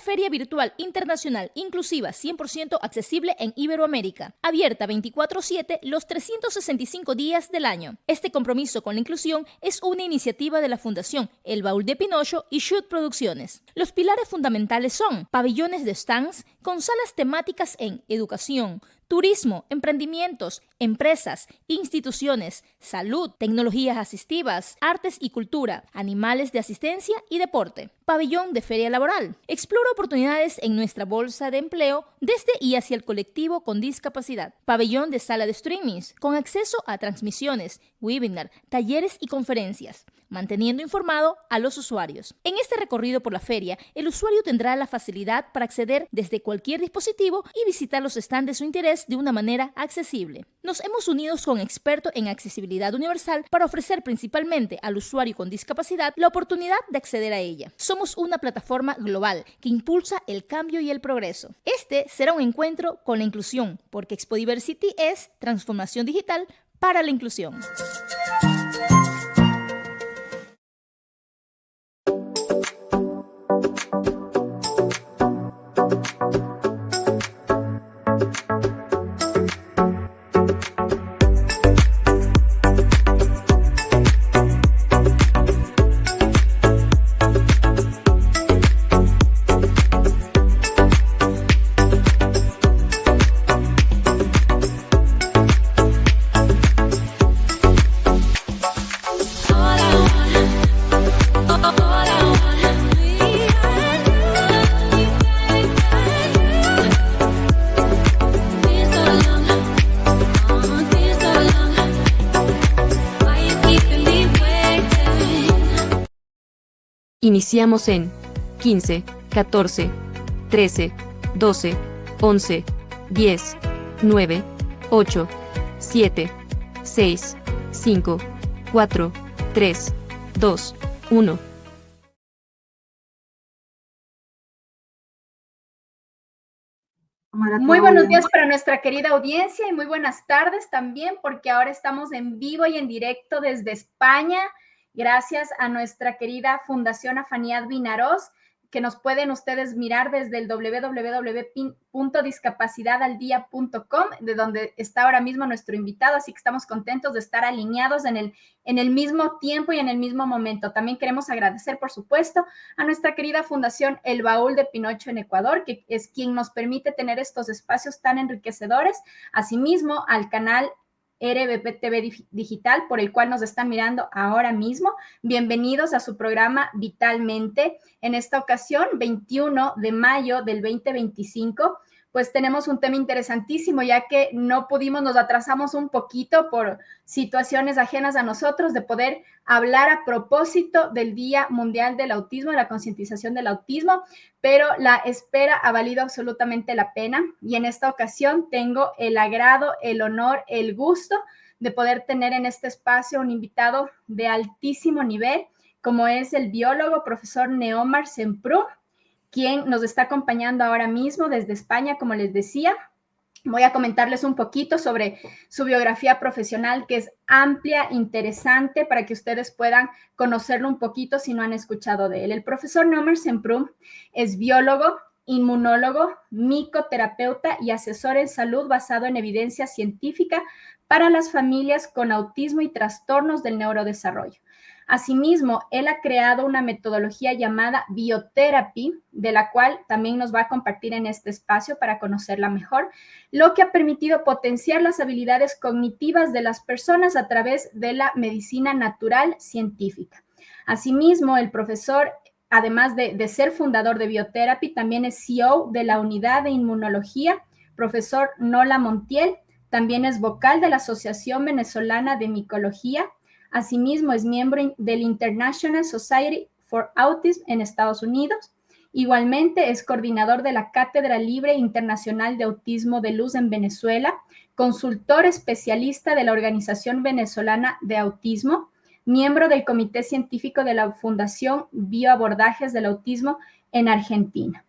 feria virtual internacional inclusiva 100% accesible en Iberoamérica, abierta 24/7 los 365 días del año. Este compromiso con la inclusión es una iniciativa de la Fundación El Baúl de Pinocho y Shoot Producciones. Los pilares fundamentales son pabellones de stands con salas temáticas en educación, turismo, emprendimientos, empresas, instituciones, salud, tecnologías asistivas, artes y cultura, animales de asistencia y deporte. Pabellón de feria laboral. Explora oportunidades en nuestra bolsa de empleo desde y hacia el colectivo con discapacidad. Pabellón de sala de streamings, con acceso a transmisiones, webinar, talleres y conferencias, manteniendo informado a los usuarios. En este recorrido por la feria, el usuario tendrá la facilidad para acceder desde cualquier dispositivo y visitar los stands de su interés de una manera accesible. Nos hemos unido con expertos en accesibilidad universal para ofrecer principalmente al usuario con discapacidad la oportunidad de acceder a ella. Somos una plataforma global que impulsa el cambio y el progreso. Este será un encuentro con la inclusión, porque Expo Diversity es transformación digital para la inclusión. Iniciamos en 15, 14, 13, 12, 11, 10, 9, 8, 7, 6, 5, 4, 3, 2, 1. Muy buenos días para nuestra querida audiencia y muy buenas tardes también, porque ahora estamos en vivo y en directo desde España, gracias a nuestra querida Fundación Afaniad Vinaroz, que nos pueden ustedes mirar desde el www.discapacidadaldia.com, de donde está ahora mismo nuestro invitado, así que estamos contentos de estar alineados en el mismo tiempo y en el mismo momento. También queremos agradecer, por supuesto, a nuestra querida Fundación El Baúl de Pinocho en Ecuador, que es quien nos permite tener estos espacios tan enriquecedores. Asimismo, al canal RBP TV Digital, por el cual nos están mirando ahora mismo. Bienvenidos a su programa Vitalmente. En esta ocasión, 21 de mayo del 2025, pues tenemos un tema interesantísimo, ya que no pudimos, nos atrasamos un poquito por situaciones ajenas a nosotros, de poder hablar a propósito del Día Mundial del Autismo, de la concientización del autismo, pero la espera ha valido absolutamente la pena, y en esta ocasión tengo el agrado, el honor, el gusto de poder tener en este espacio un invitado de altísimo nivel, como es el biólogo profesor Neomar Semprún, quien nos está acompañando ahora mismo desde España, como les decía. Voy a comentarles un poquito sobre su biografía profesional, que es amplia, interesante, para que ustedes puedan conocerlo un poquito si no han escuchado de él. El profesor Neomar Semprún es biólogo, inmunólogo, micoterapeuta y asesor en salud basado en evidencia científica para las familias con autismo y trastornos del neurodesarrollo. Asimismo, él ha creado una metodología llamada Biotherapy, de la cual también nos va a compartir en este espacio para conocerla mejor, lo que ha permitido potenciar las habilidades cognitivas de las personas a través de la medicina natural científica. Asimismo, el profesor, además de ser fundador de Biotherapy, también es CEO de la unidad de inmunología, profesor Nola Montiel, también es vocal de la Asociación Venezolana de Micología. Asimismo, es miembro del International Society for Autism en Estados Unidos. Igualmente, es coordinador de la Cátedra Libre Internacional de Autismo de Luz en Venezuela, consultor especialista de la Organización Venezolana de Autismo, miembro del Comité Científico de la Fundación Bioabordajes del Autismo en Argentina.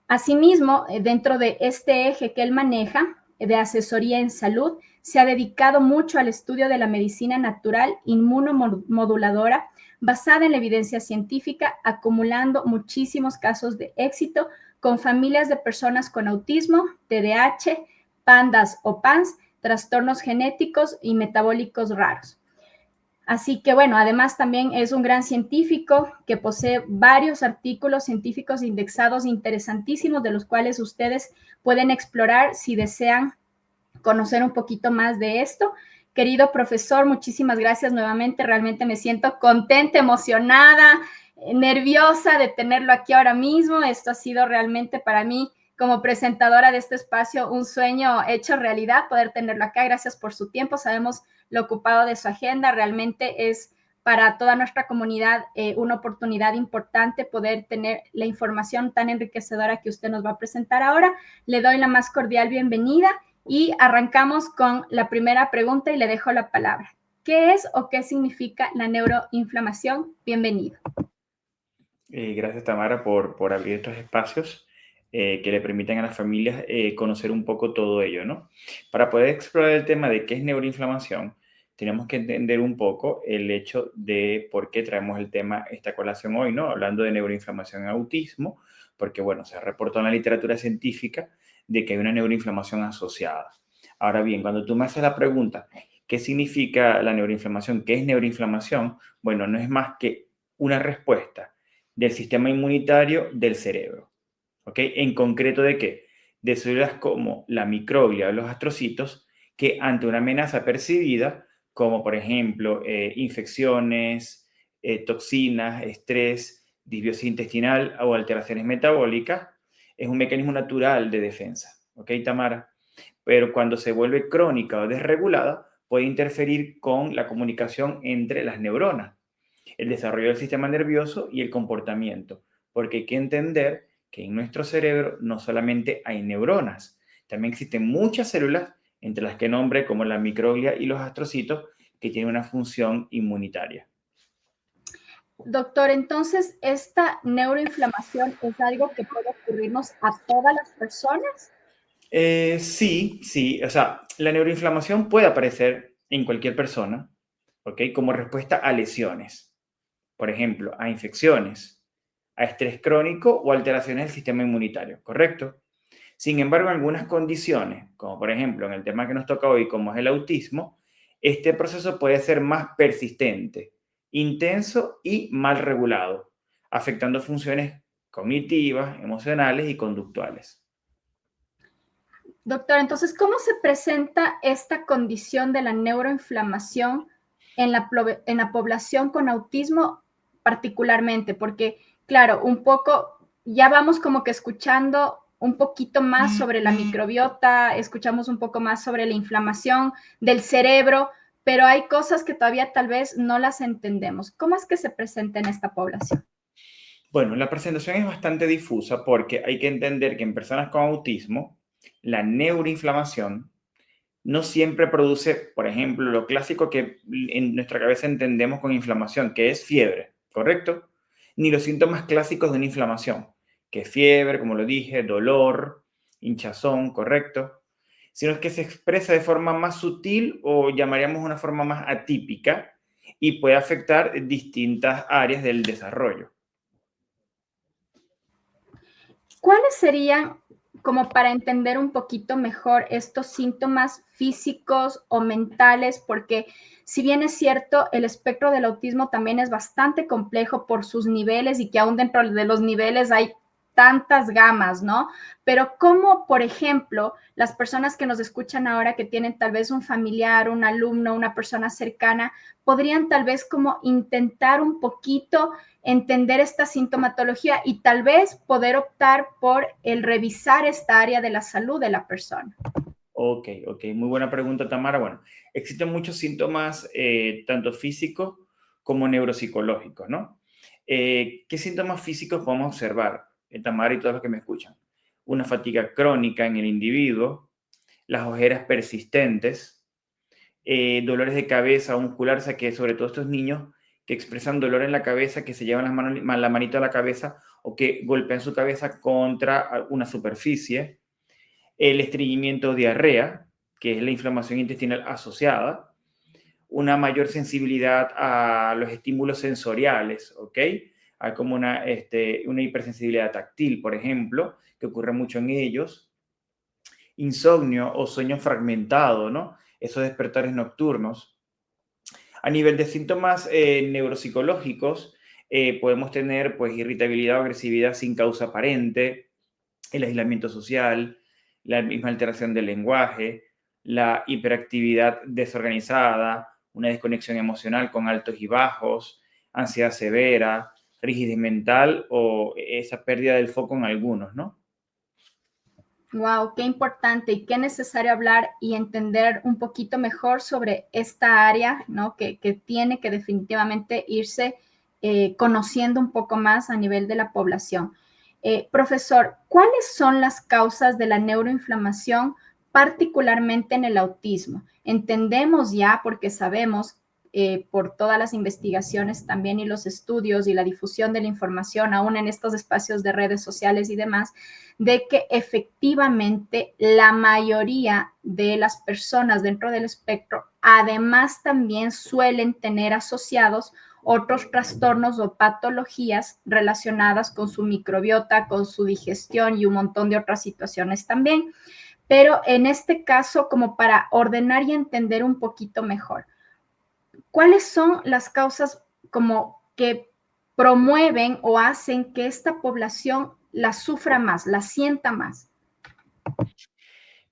Asimismo, dentro de este eje que él maneja, de asesoría en salud, se ha dedicado mucho al estudio de la medicina natural inmunomoduladora basada en la evidencia científica, acumulando muchísimos casos de éxito con familias de personas con autismo, TDAH, PANDAS o PANS, trastornos genéticos y metabólicos raros. Así que bueno, además también es un gran científico que posee varios artículos científicos indexados interesantísimos de los cuales ustedes pueden explorar si desean conocer un poquito más de esto. Querido profesor, muchísimas gracias nuevamente. Realmente me siento contenta, emocionada, nerviosa de tenerlo aquí ahora mismo. Esto ha sido realmente para mí, como presentadora de este espacio, un sueño hecho realidad, poder tenerlo acá. Gracias por su tiempo. Sabemos lo ocupado de su agenda. Realmente es para toda nuestra comunidad una oportunidad importante poder tener la información tan enriquecedora que usted nos va a presentar ahora. Le doy la más cordial bienvenida y arrancamos con la primera pregunta y le dejo la palabra. ¿Qué es o qué significa la neuroinflamación? Bienvenido. Gracias, Tamara, por abrir estos espacios que le permiten a las familias conocer un poco todo ello, ¿no? Para poder explorar el tema de qué es neuroinflamación, tenemos que entender un poco el hecho de por qué traemos el tema, esta colación hoy, ¿no? Hablando de neuroinflamación en autismo, porque, bueno, se ha reportado en la literatura científica de que hay una neuroinflamación asociada. Ahora bien, cuando tú me haces la pregunta, ¿qué significa la neuroinflamación? ¿Qué es neuroinflamación? Bueno, no es más que una respuesta del sistema inmunitario del cerebro. ¿Ok? En concreto, ¿de qué? De células como la microglia o los astrocitos que ante una amenaza percibida, como por ejemplo infecciones, toxinas, estrés, disbiosis intestinal o alteraciones metabólicas, es un mecanismo natural de defensa. ¿Ok, Tamara? Pero cuando se vuelve crónica o desregulada, puede interferir con la comunicación entre las neuronas, el desarrollo del sistema nervioso y el comportamiento, porque hay que entender que en nuestro cerebro no solamente hay neuronas, también existen muchas células, entre las que nombre como la microglia y los astrocitos, que tienen una función inmunitaria. Doctor, entonces, ¿esta neuroinflamación es algo que puede ocurrirnos a todas las personas? Sí, o sea, la neuroinflamación puede aparecer en cualquier persona, ¿ok? Como respuesta a lesiones, por ejemplo, a infecciones, a estrés crónico o alteraciones del sistema inmunitario, ¿correcto? Sin embargo, en algunas condiciones, como por ejemplo en el tema que nos toca hoy, como es el autismo, este proceso puede ser más persistente, intenso y mal regulado, afectando funciones cognitivas, emocionales y conductuales. Doctor, entonces, ¿cómo se presenta esta condición de la neuroinflamación en la población con autismo particularmente? Porque, claro, un poco, ya vamos como que escuchando un poquito más sobre la microbiota, escuchamos un poco más sobre la inflamación del cerebro, pero hay cosas que todavía tal vez no las entendemos. ¿Cómo es que se presenta en esta población? Bueno, la presentación es bastante difusa porque hay que entender que en personas con autismo, la neuroinflamación no siempre produce, por ejemplo, lo clásico que en nuestra cabeza entendemos con inflamación, que es fiebre, ¿correcto? Ni los síntomas clásicos de una inflamación, que es fiebre, como lo dije, dolor, hinchazón, ¿correcto? Sino que se expresa de forma más sutil o llamaríamos una forma más atípica y puede afectar distintas áreas del desarrollo. ¿Cuáles serían, como para entender un poquito mejor, estos síntomas físicos o mentales? Porque si bien es cierto, el espectro del autismo también es bastante complejo por sus niveles y que aún dentro de los niveles hay tantas gamas, ¿no? Pero cómo, por ejemplo, las personas que nos escuchan ahora, que tienen tal vez un familiar, un alumno, una persona cercana, podrían tal vez como intentar un poquito entender esta sintomatología y tal vez poder optar por el revisar esta área de la salud de la persona. Ok, muy buena pregunta, Tamara. Bueno, existen muchos síntomas, tanto físicos como neuropsicológicos, ¿no? ¿Qué síntomas físicos podemos observar, Tamara y todos los que me escuchan? Una fatiga crónica en el individuo, las ojeras persistentes, dolores de cabeza o muscular, o sea que sobre todo estos niños que expresan dolor en la cabeza, que se llevan las manos, la manito a la cabeza o que golpean su cabeza contra una superficie, el estreñimiento o diarrea, que es la inflamación intestinal asociada, una mayor sensibilidad a los estímulos sensoriales, ¿ok? Hay como una hipersensibilidad táctil, por ejemplo, que ocurre mucho en ellos. Insomnio o sueño fragmentado, ¿no? Esos despertares nocturnos. A nivel de síntomas neuropsicológicos, podemos tener pues irritabilidad o agresividad sin causa aparente, el aislamiento social, la misma alteración del lenguaje, la hiperactividad desorganizada, una desconexión emocional con altos y bajos, ansiedad severa, rigidez mental o esa pérdida del foco en algunos, ¿no? Wow, qué importante y qué necesario hablar y entender un poquito mejor sobre esta área, ¿no? Que tiene que definitivamente irse conociendo un poco más a nivel de la población. Profesor, ¿cuáles son las causas de la neuroinflamación, particularmente en el autismo? Entendemos ya, porque sabemos por todas las investigaciones también y los estudios y la difusión de la información, aún en estos espacios de redes sociales y demás, de que efectivamente la mayoría de las personas dentro del espectro además también suelen tener asociados otros trastornos o patologías relacionadas con su microbiota, con su digestión y un montón de otras situaciones también. Pero en este caso, como para ordenar y entender un poquito mejor, ¿cuáles son las causas como que promueven o hacen que esta población la sufra más, la sienta más?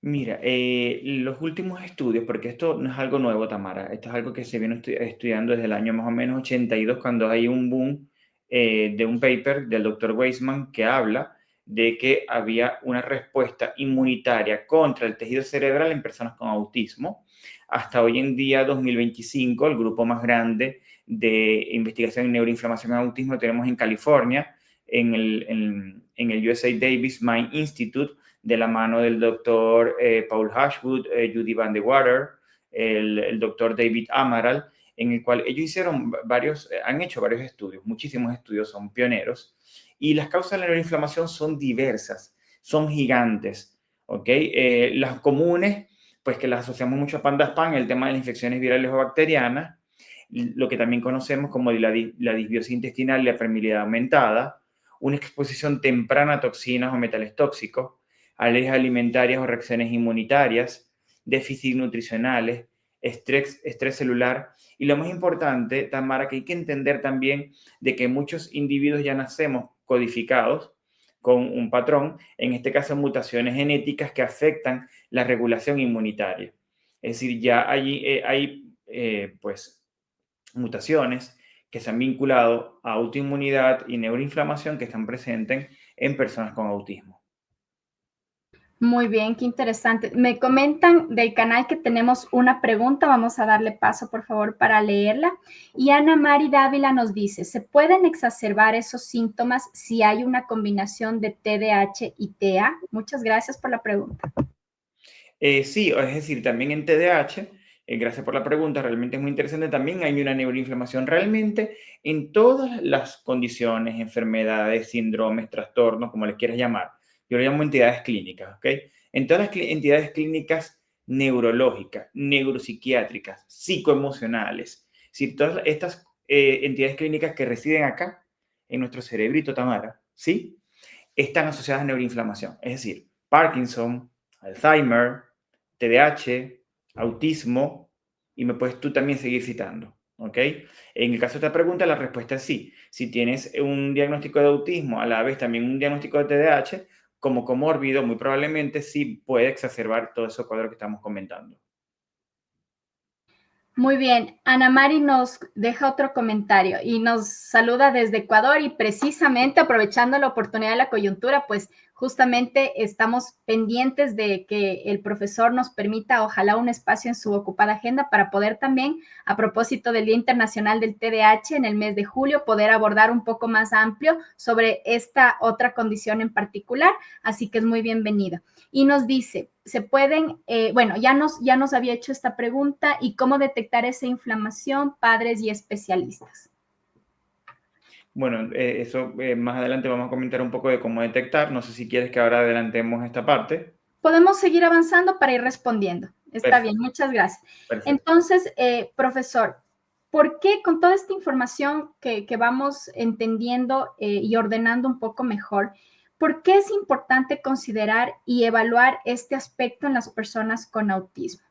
Mira, los últimos estudios, porque esto no es algo nuevo, Tamara, esto es algo que se viene estudiando desde el año más o menos 82, cuando hay un boom de un paper del doctor Weissman que habla de que había una respuesta inmunitaria contra el tejido cerebral en personas con autismo. Hasta hoy en día, 2025, el grupo más grande de investigación en neuroinflamación en autismo tenemos en California, en el USA Davis Mind Institute, de la mano del doctor Paul Ashwood, Judy Van de Water, el doctor David Amaral, en el cual ellos han hecho varios estudios, muchísimos estudios, son pioneros, y las causas de la neuroinflamación son diversas, son gigantes, ¿ok? Las comunes, pues que las asociamos mucho a Pandaspam, el tema de las infecciones virales o bacterianas, lo que también conocemos como la disbiosis intestinal y la permeabilidad aumentada, una exposición temprana a toxinas o metales tóxicos, alergias alimentarias o reacciones inmunitarias, déficits nutricionales, estrés celular. Y lo más importante, Tamara, que hay que entender también de que muchos individuos ya nacemos codificados con un patrón, en este caso mutaciones genéticas que afectan la regulación inmunitaria. Es decir, ya hay pues mutaciones que se han vinculado a autoinmunidad y neuroinflamación que están presentes en personas con autismo. Muy bien, qué interesante. Me comentan del canal que tenemos una pregunta, vamos a darle paso, por favor, para leerla. Y Ana Mari Dávila nos dice, ¿se pueden exacerbar esos síntomas si hay una combinación de TDAH y TEA? Muchas gracias por la pregunta. Sí, es decir, también en TDAH, gracias por la pregunta, realmente es muy interesante, también hay una neuroinflamación. Realmente en todas las condiciones, enfermedades, síndromes, trastornos, como les quieras llamar, yo lo llamo entidades clínicas, ¿ok? En todas las entidades clínicas neurológicas, neuropsiquiátricas, psicoemocionales, si todas estas entidades clínicas que residen acá, en nuestro cerebrito, Tamara, ¿sí? Están asociadas a neuroinflamación, es decir, Parkinson, Alzheimer, TDAH, autismo, y me puedes tú también seguir citando, ¿ok? En el caso de esta pregunta, la respuesta es sí. Si tienes un diagnóstico de autismo, a la vez también un diagnóstico de TDAH, como comórbido, muy probablemente sí puede exacerbar todo ese cuadro que estamos comentando. Muy bien, Ana Mari nos deja otro comentario y nos saluda desde Ecuador y precisamente aprovechando la oportunidad de la coyuntura, pues justamente estamos pendientes de que el profesor nos permita, ojalá, un espacio en su ocupada agenda para poder también, a propósito del Día Internacional del TDAH en el mes de julio, poder abordar un poco más amplio sobre esta otra condición en particular, así que es muy bienvenido. Y nos dice, se pueden, bueno, ya nos había hecho esta pregunta, ¿y cómo detectar esa inflamación, padres y especialistas? Bueno, eso más adelante vamos a comentar un poco de cómo detectar. No sé si quieres que ahora adelantemos esta parte. Podemos seguir avanzando para ir respondiendo. Está Perfecto, bien, muchas gracias. perfecto. Entonces, profesor, ¿por qué con toda esta información que vamos entendiendo y ordenando un poco mejor, por qué es importante considerar y evaluar este aspecto en las personas con autismo?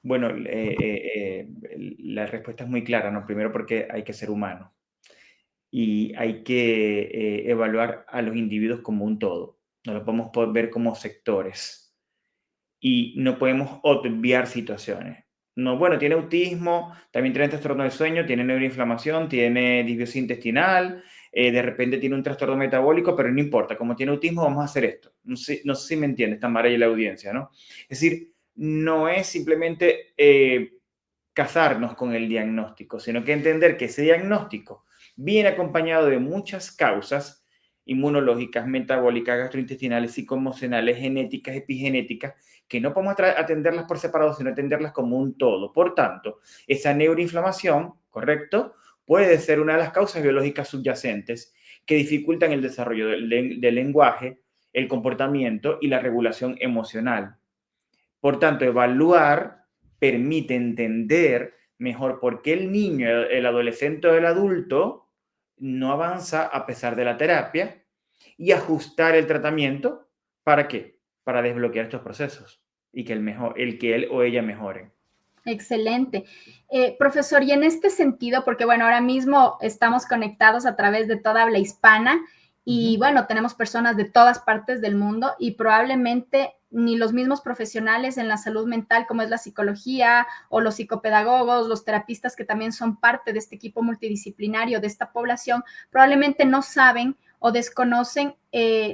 Bueno, la respuesta es muy clara, ¿no? Primero porque hay que ser humano y hay que evaluar a los individuos como un todo. No lo podemos ver como sectores y no podemos obviar situaciones. No, bueno, tiene autismo, también tiene trastorno del sueño, tiene neuroinflamación, tiene disbiosis intestinal, de repente tiene un trastorno metabólico, pero no importa, como tiene autismo, vamos a hacer esto. No sé si me entiendes, Tamara y la audiencia, ¿no? Es decir, no es simplemente casarnos con el diagnóstico, sino que entender que ese diagnóstico viene acompañado de muchas causas inmunológicas, metabólicas, gastrointestinales, psicoemocionales, genéticas, epigenéticas, que no podemos atenderlas por separado, sino atenderlas como un todo. Por tanto, esa neuroinflamación, ¿correcto?, puede ser una de las causas biológicas subyacentes que dificultan el desarrollo del lenguaje, el comportamiento y la regulación emocional. Por tanto, evaluar permite entender mejor por qué el niño, el adolescente o el adulto no avanza a pesar de la terapia y ajustar el tratamiento. ¿Para qué? Para desbloquear estos procesos y que que él o ella mejoren. Excelente. Profesor, y en este sentido, porque bueno, ahora mismo estamos conectados a través de toda habla hispana y bueno, tenemos personas de todas partes del mundo y probablemente ni los mismos profesionales en la salud mental como es la psicología o los psicopedagogos, los terapistas que también son parte de este equipo multidisciplinario de esta población, probablemente no saben o desconocen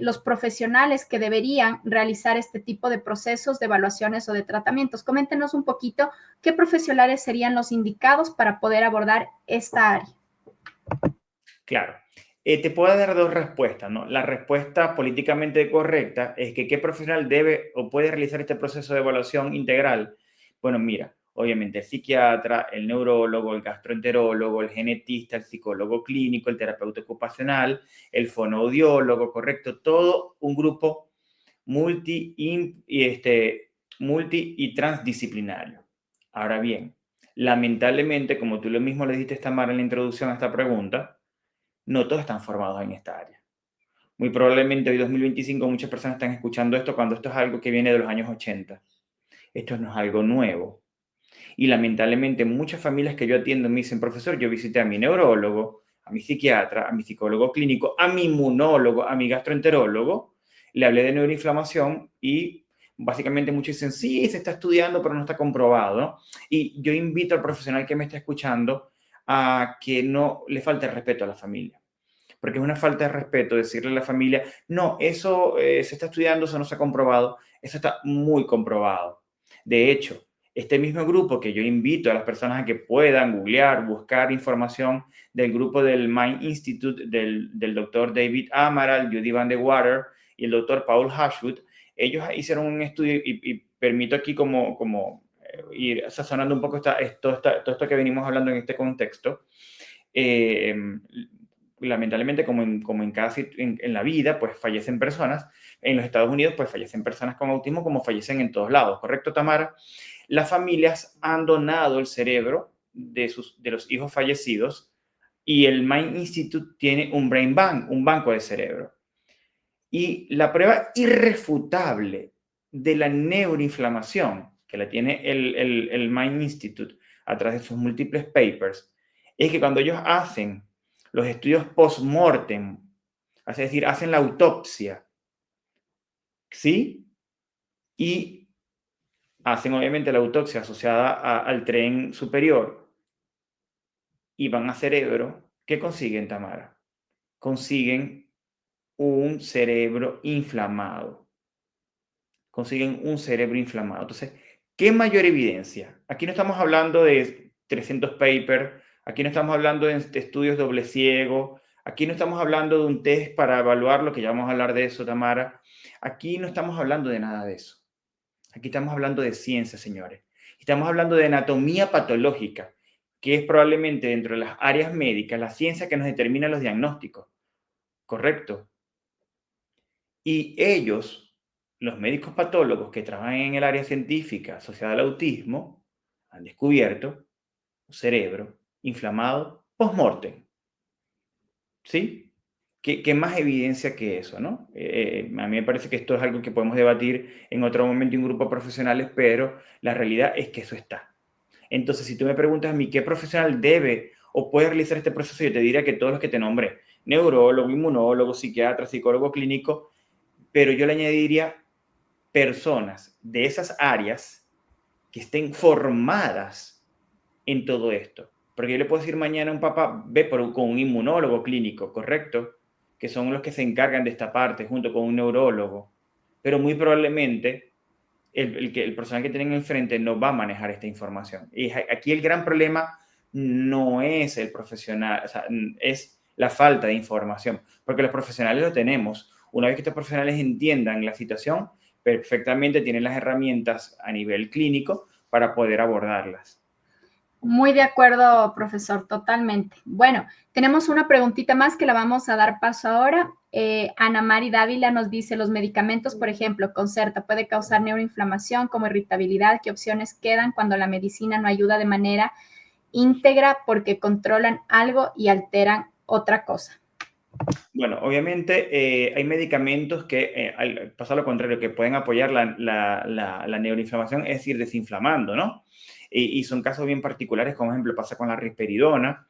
los profesionales que deberían realizar este tipo de procesos de evaluaciones o de tratamientos. Coméntenos un poquito qué profesionales serían los indicados para poder abordar esta área. Claro. Te puedo dar dos respuestas, ¿no? La respuesta políticamente correcta es que qué profesional debe o puede realizar este proceso de evaluación integral. Bueno, mira, obviamente el psiquiatra, el neurólogo, el gastroenterólogo, el genetista, el psicólogo clínico, el terapeuta ocupacional, el fonoaudiólogo, correcto, todo un grupo multi y transdisciplinario. Ahora bien, lamentablemente, como tú lo mismo le dijiste, Tamara, en la introducción a esta pregunta, no todos están formados en esta área. Muy probablemente hoy 2025 muchas personas están escuchando esto cuando esto es algo que viene de los años 80. Esto no es algo nuevo. Y lamentablemente muchas familias que yo atiendo me dicen, profesor, yo visité a mi neurólogo, a mi psiquiatra, a mi psicólogo clínico, a mi inmunólogo, a mi gastroenterólogo, le hablé de neuroinflamación y básicamente muchos dicen, sí, se está estudiando, pero no está comprobado, ¿no? Y yo invito al profesional que me está escuchando a que no le falte el respeto a la familia. Porque es una falta de respeto decirle a la familia, no, eso se está estudiando, eso no se ha comprobado, eso está muy comprobado. De hecho, este mismo grupo que yo invito a las personas a que puedan googlear, buscar información del grupo del Mind Institute del doctor David Amaral, Judy Van de Water y el doctor Paul Hashwood, ellos hicieron un estudio y permito aquí como ir sazonando un poco todo esto que venimos hablando en este contexto. Lamentablemente, como en casi en la vida, pues fallecen personas. En los Estados Unidos, pues fallecen personas con autismo como fallecen en todos lados, ¿correcto, Tamara? Las familias han donado el cerebro de los hijos fallecidos y el Mind Institute tiene un Brain Bank, un banco de cerebro. Y la prueba irrefutable de la neuroinflamación que la tiene el Mind Institute a través de sus múltiples papers es que cuando ellos hacen los estudios post-mortem, es decir, hacen la autopsia, ¿sí? Y hacen obviamente la autopsia asociada al tren superior y van a cerebro, ¿qué consiguen, Tamara? Consiguen un cerebro inflamado. Consiguen un cerebro inflamado. Entonces, ¿qué mayor evidencia? Aquí no estamos hablando de 300 papers, aquí no estamos hablando de estudios doble ciego, aquí no estamos hablando de un test para evaluar lo que ya vamos a hablar de eso, Tamara. Aquí no estamos hablando de nada de eso. Aquí estamos hablando de ciencia, señores. Estamos hablando de anatomía patológica, que es probablemente dentro de las áreas médicas la ciencia que nos determina los diagnósticos. ¿Correcto? Y ellos, los médicos patólogos que trabajan en el área científica asociada al autismo, han descubierto un cerebro inflamado, post-mortem, ¿sí? ¿Qué más evidencia que eso, no? A mí me parece que esto es algo que podemos debatir en otro momento en grupos profesionales, pero la realidad es que eso está. Entonces, si tú me preguntas a mí qué profesional debe o puede realizar este proceso, yo te diría que todos los que te nombré, neurólogo, inmunólogo, psiquiatra, psicólogo clínico, pero yo le añadiría personas de esas áreas que estén formadas en todo esto. Porque yo le puedo decir mañana a un papá, ve con un inmunólogo clínico, ¿correcto? Que son los que se encargan de esta parte, junto con un neurólogo. Pero muy probablemente el personal que tienen enfrente no va a manejar esta información. Y aquí el gran problema no es el profesional, o sea, es la falta de información, porque los profesionales lo tenemos. Una vez que estos profesionales entiendan la situación, perfectamente tienen las herramientas a nivel clínico para poder abordarlas. Muy de acuerdo, profesor, totalmente. Bueno, tenemos una preguntita más que la vamos a dar paso ahora. Ana Mari Dávila nos dice, los medicamentos, por ejemplo, Concerta, puede causar neuroinflamación como irritabilidad. ¿Qué opciones quedan cuando la medicina no ayuda de manera íntegra porque controlan algo y alteran otra cosa? Bueno, obviamente hay medicamentos que, pasa lo contrario, que pueden apoyar la neuroinflamación, es decir, desinflamando, ¿no? Y son casos bien particulares, como ejemplo pasa con la risperidona.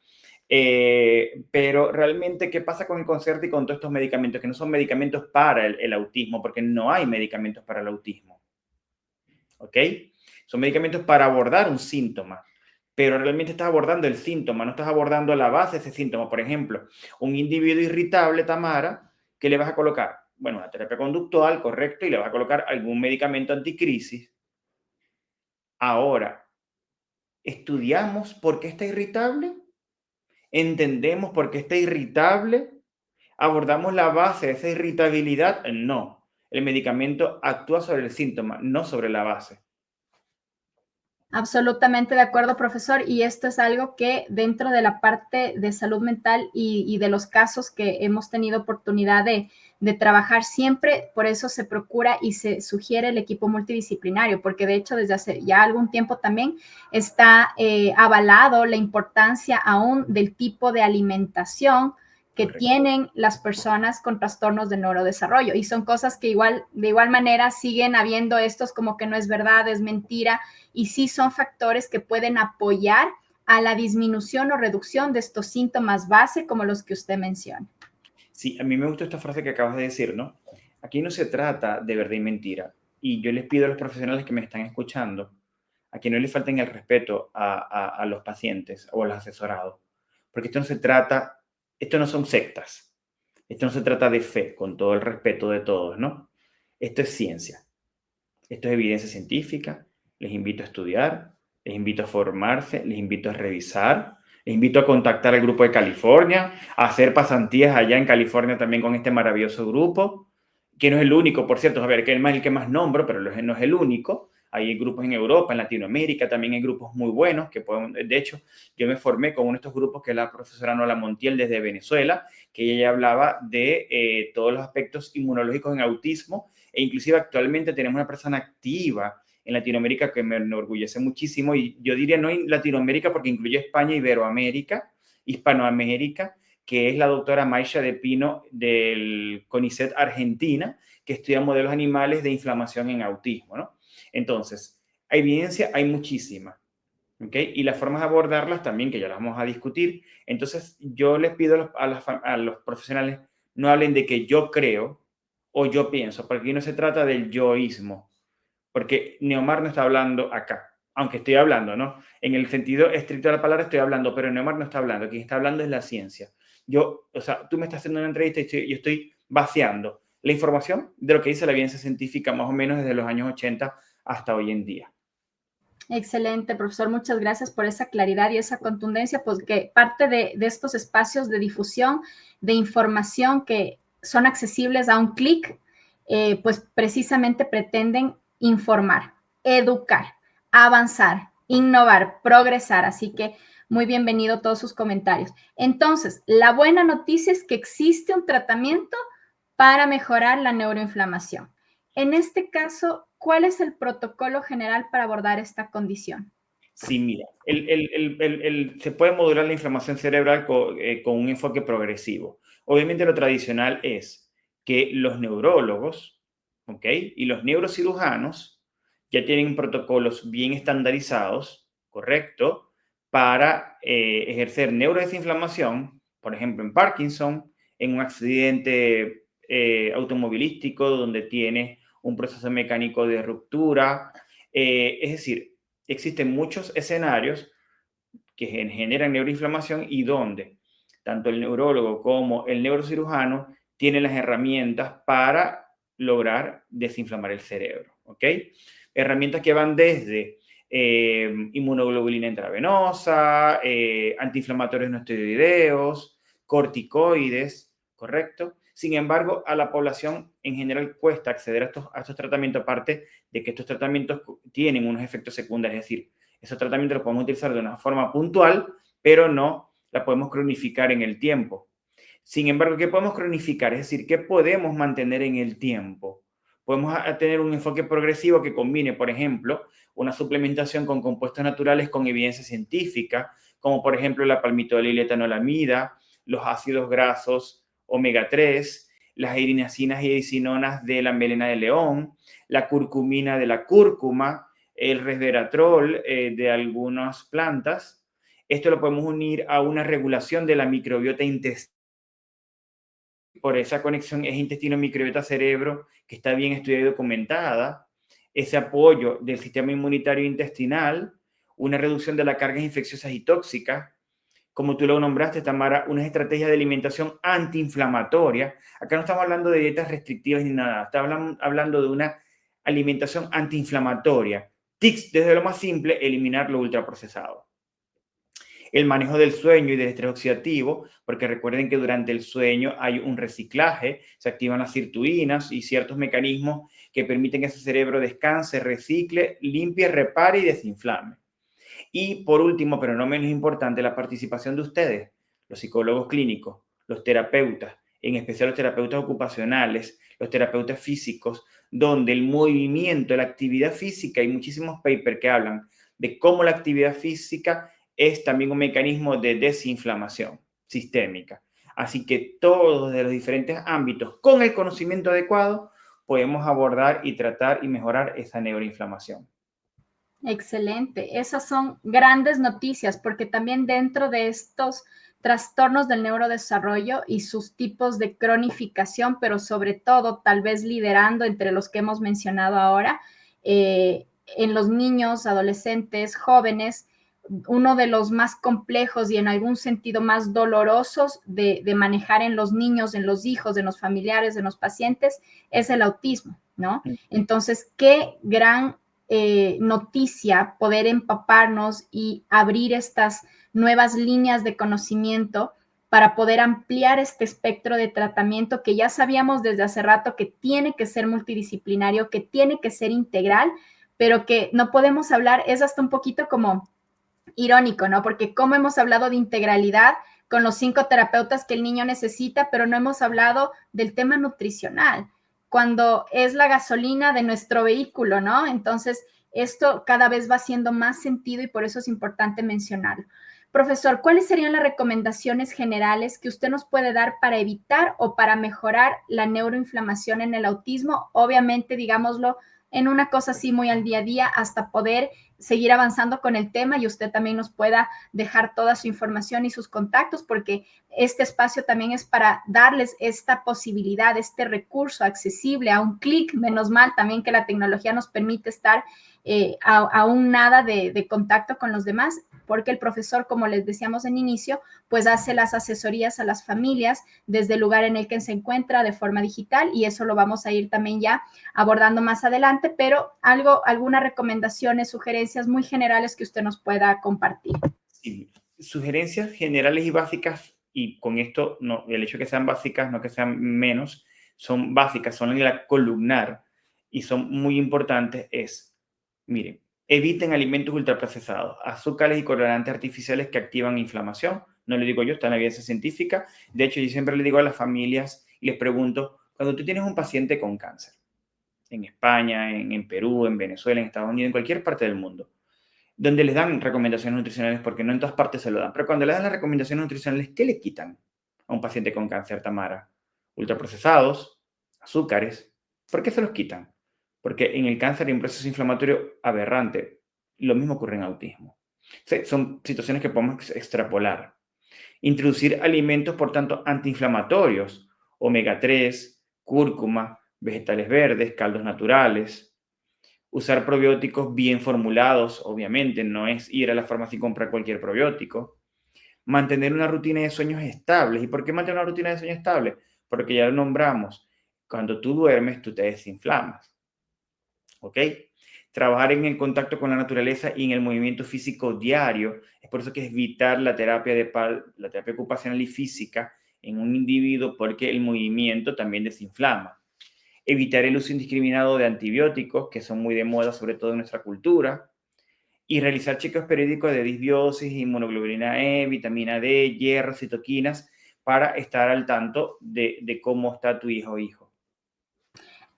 Pero realmente, ¿qué pasa con el Concerta y con todos estos medicamentos? Que no son medicamentos para el autismo, porque no hay medicamentos para el autismo. ¿Ok? Son medicamentos para abordar un síntoma, pero realmente estás abordando el síntoma, no estás abordando la base de ese síntoma. Por ejemplo, un individuo irritable, Tamara, ¿qué le vas a colocar? Bueno, una terapia conductual, correcto, y le vas a colocar algún medicamento anticrisis. Ahora, ¿estudiamos por qué está irritable? ¿Entendemos por qué está irritable? ¿Abordamos la base de esa irritabilidad? No. El medicamento actúa sobre el síntoma, no sobre la base. Absolutamente de acuerdo, profesor. Y esto es algo que dentro de la parte de salud mental y de los casos que hemos tenido oportunidad de trabajar siempre, por eso se procura y se sugiere el equipo multidisciplinario, porque de hecho desde hace ya algún tiempo también está avalado la importancia aún del tipo de alimentación que Correcto. tienen las personas con trastornos de neurodesarrollo. Y son cosas que de igual manera siguen habiendo estos como que no es verdad, es mentira, y sí son factores que pueden apoyar a la disminución o reducción de estos síntomas base como los que usted menciona. Sí, a mí me gusta esta frase que acabas de decir, ¿no? Aquí no se trata de verdad y mentira. Y yo les pido a los profesionales que me están escuchando a que no les falten el respeto a los pacientes o a los asesorados. Porque esto no son sectas. Esto no se trata de fe, con todo el respeto de todos, ¿no? Esto es ciencia. Esto es evidencia científica. Les invito a estudiar, les invito a formarse, les invito a revisar, les invito a contactar al grupo de California, a hacer pasantías allá en California también con este maravilloso grupo, que no es el único, por cierto, a ver, que es el que más nombro, pero no es el único. Hay grupos en Europa, en Latinoamérica, también hay grupos muy buenos que pueden, de hecho, yo me formé con uno de estos grupos que es la profesora Nola Montiel desde Venezuela, que ella ya hablaba de todos los aspectos inmunológicos en autismo, e inclusive actualmente tenemos una persona activa en Latinoamérica que me enorgullece muchísimo, y yo diría no en Latinoamérica porque incluye España, Iberoamérica, Hispanoamérica, que es la doctora Maisha de Pino del CONICET Argentina, que estudia modelos animales de inflamación en autismo, ¿no? Entonces, evidencia hay muchísima, ¿ok? Y las formas de abordarlas también, que ya las vamos a discutir. Entonces, yo les pido a los profesionales, no hablen de que yo creo o yo pienso, porque aquí no se trata del yoísmo, porque Neomar no está hablando acá, aunque estoy hablando, ¿no? En el sentido estricto de la palabra estoy hablando, pero Neomar no está hablando, quien está hablando es la ciencia. O sea, tú me estás haciendo una entrevista y yo estoy vaciando la información de lo que dice la evidencia científica más o menos desde los años 80 hasta hoy en día. Excelente, profesor. Muchas gracias por esa claridad y esa contundencia, porque parte de estos espacios de difusión de información que son accesibles a un clic, pues precisamente pretenden informar, educar, avanzar, innovar, progresar. Así que muy bienvenido todos sus comentarios. Entonces, la buena noticia es que existe un tratamiento para mejorar la neuroinflamación. En este caso, ¿cuál es el protocolo general para abordar esta condición? Sí, mira, se puede modular la inflamación cerebral con un enfoque progresivo. Obviamente lo tradicional es que los neurólogos, ¿ok? Y los neurocirujanos ya tienen protocolos bien estandarizados, ¿correcto? Para ejercer neurodesinflamación, por ejemplo, en Parkinson, en un accidente automovilístico donde tiene un proceso mecánico de ruptura. Es decir, existen muchos escenarios que generan neuroinflamación y donde tanto el neurólogo como el neurocirujano tienen las herramientas para lograr desinflamar el cerebro, ¿ok? Herramientas que van desde inmunoglobulina intravenosa, antiinflamatorios no esteroideos, corticoides, ¿correcto? Sin embargo, a la población en general cuesta acceder a estos tratamientos, aparte de que estos tratamientos tienen unos efectos secundarios, es decir, esos tratamientos los podemos utilizar de una forma puntual, pero no la podemos cronificar en el tiempo. Sin embargo, ¿qué podemos cronificar? Es decir, ¿qué podemos mantener en el tiempo? Podemos tener un enfoque progresivo que combine, por ejemplo, una suplementación con compuestos naturales con evidencia científica, como por ejemplo la palmitola y la etanolamida, los ácidos grasos omega 3, las erinasinas y ericinonas de la melena de león, la curcumina de la cúrcuma, el resveratrol de algunas plantas. Esto lo podemos unir a una regulación de la microbiota intestinal. Por esa conexión es intestino-microbiota-cerebro, que está bien estudiada y documentada, ese apoyo del sistema inmunitario intestinal, una reducción de las cargas infecciosas y tóxicas, como tú lo nombraste, Tamara, unas estrategias de alimentación antiinflamatoria. Acá no estamos hablando de dietas restrictivas ni nada, estamos hablando de una alimentación antiinflamatoria. Tips, desde lo más simple, eliminar lo ultraprocesado. El manejo del sueño y del estrés oxidativo, porque recuerden que durante el sueño hay un reciclaje, se activan las sirtuinas y ciertos mecanismos que permiten que ese cerebro descanse, recicle, limpie, repare y desinflame. Y por último, pero no menos importante, la participación de ustedes, los psicólogos clínicos, los terapeutas, en especial los terapeutas ocupacionales, los terapeutas físicos, donde el movimiento, la actividad física, hay muchísimos papers que hablan de cómo la actividad física es también un mecanismo de desinflamación sistémica. Así que todos de los diferentes ámbitos, con el conocimiento adecuado, podemos abordar y tratar y mejorar esa neuroinflamación. Excelente. Esas son grandes noticias porque también dentro de estos trastornos del neurodesarrollo y sus tipos de cronificación, pero sobre todo tal vez liderando entre los que hemos mencionado ahora, en los niños, adolescentes, jóvenes, uno de los más complejos y en algún sentido más dolorosos de manejar en los niños, en los hijos, en los familiares, en los pacientes, es el autismo, ¿no? Entonces, qué gran noticia poder empaparnos y abrir estas nuevas líneas de conocimiento para poder ampliar este espectro de tratamiento que ya sabíamos desde hace rato que tiene que ser multidisciplinario, que tiene que ser integral, pero que no podemos hablar, es hasta un poquito como irónico, ¿no? Porque como hemos hablado de integralidad con los 5 terapeutas que el niño necesita, pero no hemos hablado del tema nutricional, cuando es la gasolina de nuestro vehículo, ¿no? Entonces, esto cada vez va haciendo más sentido y por eso es importante mencionarlo. Profesor, ¿cuáles serían las recomendaciones generales que usted nos puede dar para evitar o para mejorar la neuroinflamación en el autismo? Obviamente, digámoslo, en una cosa así muy al día a día hasta poder seguir avanzando con el tema y usted también nos pueda dejar toda su información y sus contactos, porque este espacio también es para darles esta posibilidad, este recurso accesible a un clic, menos mal también que la tecnología nos permite estar a un nada de contacto con los demás, porque el profesor, como les decíamos en inicio, pues hace las asesorías a las familias desde el lugar en el que se encuentra de forma digital y eso lo vamos a ir también ya abordando más adelante, pero algunas recomendaciones, sugerencias muy generales que usted nos pueda compartir. Sí, sugerencias generales y básicas, y con esto, no, el hecho de que sean básicas, no que sean menos, son básicas, son en la columnar y son muy importantes, es, miren, eviten alimentos ultraprocesados, azúcares y colorantes artificiales que activan inflamación. No le digo yo, está en la evidencia científica. De hecho, yo siempre le digo a las familias y les pregunto, cuando tú tienes un paciente con cáncer, en España, en Perú, en Venezuela, en Estados Unidos, en cualquier parte del mundo, donde les dan recomendaciones nutricionales, porque no en todas partes se lo dan, pero cuando le dan las recomendaciones nutricionales, ¿qué le quitan a un paciente con cáncer, Tamara? Ultraprocesados, azúcares. ¿Por qué se los quitan? Porque en el cáncer hay un proceso inflamatorio aberrante. Lo mismo ocurre en autismo. Sí, son situaciones que podemos extrapolar. Introducir alimentos, por tanto, antiinflamatorios, omega 3, cúrcuma, vegetales verdes, caldos naturales. Usar probióticos bien formulados, obviamente, no es ir a la farmacia y comprar cualquier probiótico. Mantener una rutina de sueños estables. ¿Y por qué mantener una rutina de sueño estable? Porque ya lo nombramos. Cuando tú duermes, tú te desinflamas. ¿Ok? Trabajar en el contacto con la naturaleza y en el movimiento físico diario. Es por eso que es vital la terapia la terapia ocupacional y física en un individuo, porque el movimiento también desinflama. Evitar el uso indiscriminado de antibióticos, que son muy de moda, sobre todo en nuestra cultura. Y realizar chequeos periódicos de disbiosis, inmunoglobulina E, vitamina D, hierro, citoquinas, para estar al tanto de cómo está tu hijo o hijo.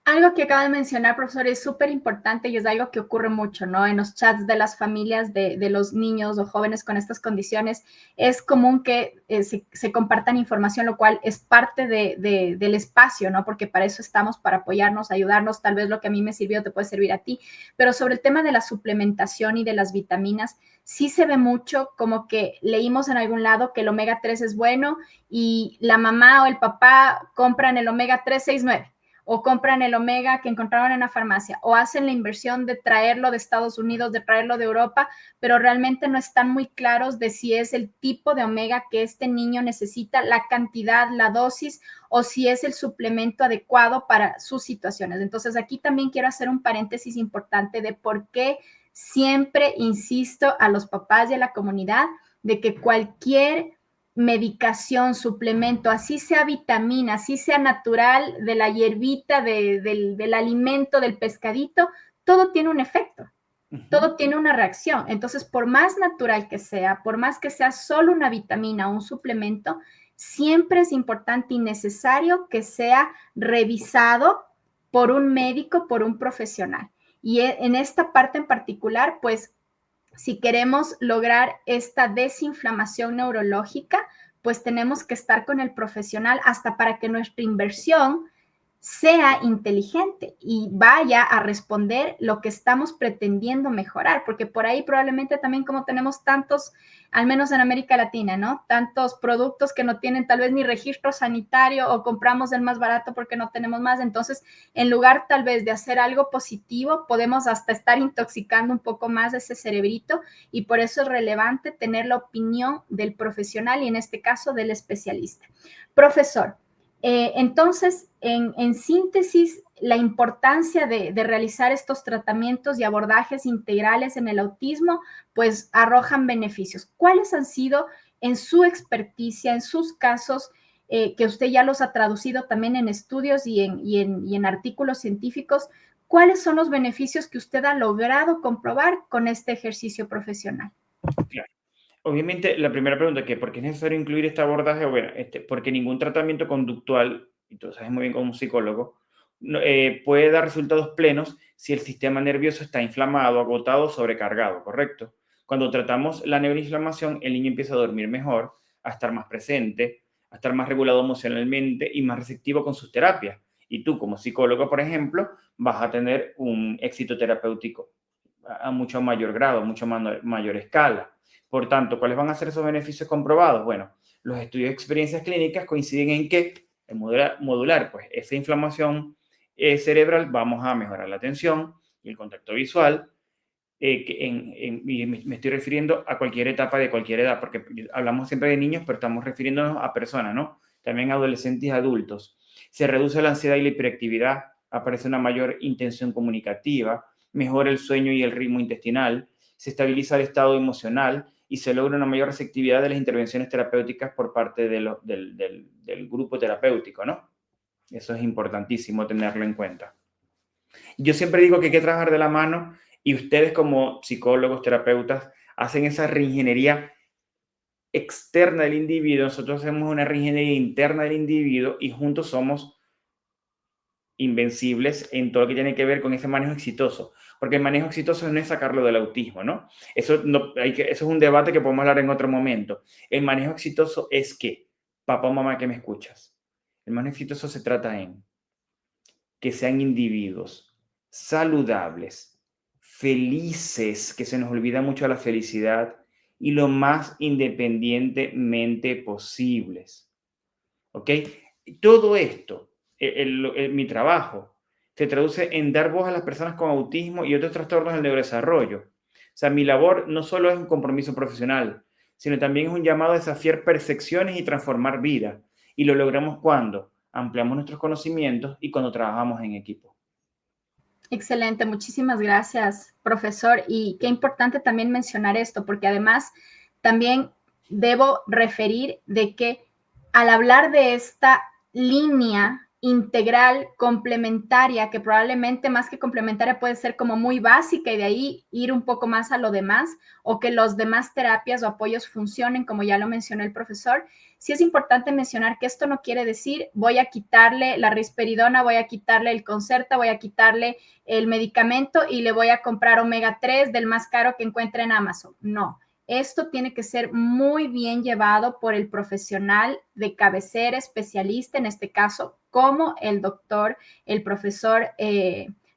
Algo que acaba de mencionar, profesor, es súper importante y es algo que ocurre mucho, ¿no? En los chats de las familias de los niños o jóvenes con estas condiciones, es común que se compartan información, lo cual es parte del espacio, ¿no? Porque para eso estamos, para apoyarnos, ayudarnos. Tal vez lo que a mí me sirvió te puede servir a ti. Pero sobre el tema de la suplementación y de las vitaminas, sí se ve mucho como que leímos en algún lado que el omega 3 es bueno y la mamá o el papá compran el omega 369 o compran el omega que encontraron en la farmacia, o hacen la inversión de traerlo de Estados Unidos, de traerlo de Europa, pero realmente no están muy claros de si es el tipo de omega que este niño necesita, la cantidad, la dosis, o si es el suplemento adecuado para sus situaciones. Entonces, aquí también quiero hacer un paréntesis importante de por qué siempre insisto a los papás y a la comunidad de que cualquier medicación, suplemento, así sea vitamina, así sea natural, de la hierbita, del alimento, del pescadito, todo tiene un efecto, todo tiene una reacción. Entonces, por más natural que sea, por más que sea solo una vitamina o un suplemento, siempre es importante y necesario que sea revisado por un médico, por un profesional. Y en esta parte en particular, pues si queremos lograr esta desinflamación neurológica, pues tenemos que estar con el profesional hasta para que nuestra inversión sea inteligente y vaya a responder lo que estamos pretendiendo mejorar, porque por ahí probablemente también como tenemos tantos, al menos en América Latina, ¿no? Tantos productos que no tienen tal vez ni registro sanitario o compramos el más barato porque no tenemos más, entonces en lugar tal vez de hacer algo positivo, podemos hasta estar intoxicando un poco más ese cerebrito y por eso es relevante tener la opinión del profesional y en este caso del especialista. Profesor, entonces, en síntesis, la importancia de realizar estos tratamientos y abordajes integrales en el autismo, pues arrojan beneficios. ¿Cuáles han sido en su experticia, en sus casos, que usted ya los ha traducido también en estudios y en artículos científicos? ¿Cuáles son los beneficios que usted ha logrado comprobar con este ejercicio profesional? Claro. Obviamente, la primera pregunta que ¿por qué es necesario incluir este abordaje? Bueno, porque ningún tratamiento conductual, y tú sabes muy bien como psicólogo, puede dar resultados plenos si el sistema nervioso está inflamado, agotado, sobrecargado, ¿correcto? Cuando tratamos la neuroinflamación, el niño empieza a dormir mejor, a estar más presente, a estar más regulado emocionalmente y más receptivo con sus terapias. Y tú, como psicólogo, por ejemplo, vas a tener un éxito terapéutico a mucho mayor grado, a mucho mayor escala. Por tanto, ¿cuáles van a ser esos beneficios comprobados? Bueno, los estudios de experiencias clínicas coinciden en que en modular pues, esa inflamación cerebral, vamos a mejorar la atención y el contacto visual. Y me estoy refiriendo a cualquier etapa de cualquier edad, porque hablamos siempre de niños, pero estamos refiriéndonos a personas, ¿no? También adolescentes y adultos. Se reduce la ansiedad y la hiperactividad, aparece una mayor intención comunicativa, mejora el sueño y el ritmo intestinal, se estabiliza el estado emocional y se logra una mayor receptividad de las intervenciones terapéuticas por parte del grupo terapéutico, ¿no? Eso es importantísimo tenerlo en cuenta. Yo siempre digo que hay que trabajar de la mano y ustedes como psicólogos, terapeutas, hacen esa reingeniería externa del individuo, nosotros hacemos una reingeniería interna del individuo y juntos somos invencibles en todo lo que tiene que ver con ese manejo exitoso. Porque el manejo exitoso no es sacarlo del autismo, ¿no? Eso es un debate que podemos hablar en otro momento. El manejo exitoso es que, papá o mamá que me escuchas, el manejo exitoso se trata en que sean individuos saludables, felices, que se nos olvida mucho la felicidad, y lo más independientemente posibles. ¿Ok? Todo esto, mi trabajo, se traduce en dar voz a las personas con autismo y otros trastornos del neurodesarrollo. O sea, mi labor no solo es un compromiso profesional, sino también es un llamado a desafiar percepciones y transformar vidas. Y lo logramos cuando ampliamos nuestros conocimientos y cuando trabajamos en equipo. Excelente, muchísimas gracias, profesor. Y qué importante también mencionar esto, porque además también debo referir de que al hablar de esta línea integral complementaria, que probablemente más que complementaria puede ser como muy básica y de ahí ir un poco más a lo demás, o que los demás terapias o apoyos funcionen, como ya lo mencionó el profesor. Sí es importante mencionar que esto no quiere decir voy a quitarle la risperidona, voy a quitarle el Concerta, voy a quitarle el medicamento y le voy a comprar omega 3 del más caro que encuentre en Amazon. No, esto tiene que ser muy bien llevado por el profesional de cabecera, especialista en este caso, como el doctor, el profesor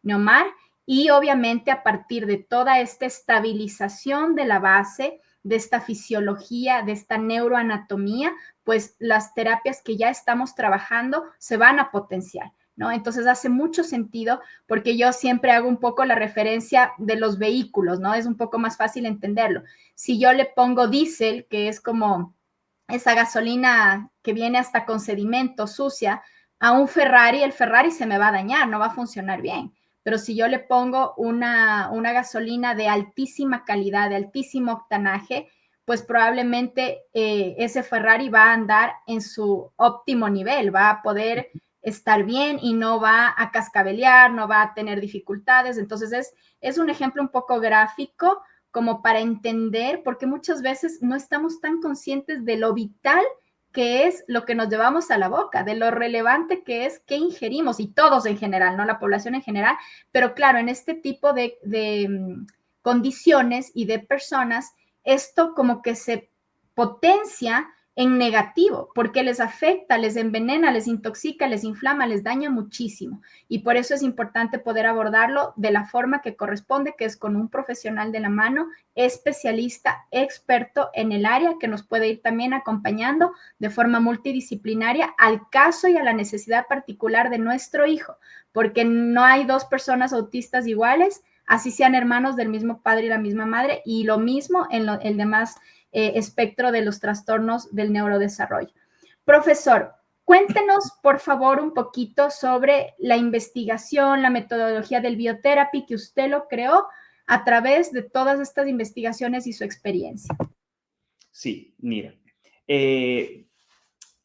Neomar, y obviamente a partir de toda esta estabilización de la base, de esta fisiología, de esta neuroanatomía, pues las terapias que ya estamos trabajando se van a potenciar, ¿no? Entonces hace mucho sentido porque yo siempre hago un poco la referencia de los vehículos, ¿no? Es un poco más fácil entenderlo. Si yo le pongo diésel, que es como esa gasolina que viene hasta con sedimento sucia, a un Ferrari, el Ferrari se me va a dañar, no va a funcionar bien. Pero si yo le pongo una gasolina de altísima calidad, de altísimo octanaje, pues probablemente ese Ferrari va a andar en su óptimo nivel, va a poder estar bien y no va a cascabelear, no va a tener dificultades. Entonces es un ejemplo un poco gráfico como para entender, porque muchas veces no estamos tan conscientes de lo vital que es lo que nos llevamos a la boca, de lo relevante que es qué ingerimos, y todos en general, no la población en general, pero claro, en este tipo de condiciones y de personas, esto como que se potencia en negativo, porque les afecta, les envenena, les intoxica, les inflama, les daña muchísimo. Y por eso es importante poder abordarlo de la forma que corresponde, que es con un profesional de la mano, especialista, experto en el área, que nos puede ir también acompañando de forma multidisciplinaria al caso y a la necesidad particular de nuestro hijo, porque no hay dos personas autistas iguales, así sean hermanos del mismo padre y la misma madre, y lo mismo en el demás espectro de los trastornos del neurodesarrollo. Profesor, cuéntenos, por favor, un poquito sobre la investigación, la metodología del biotherapy que usted lo creó a través de todas estas investigaciones y su experiencia. Sí, mira. ¿Qué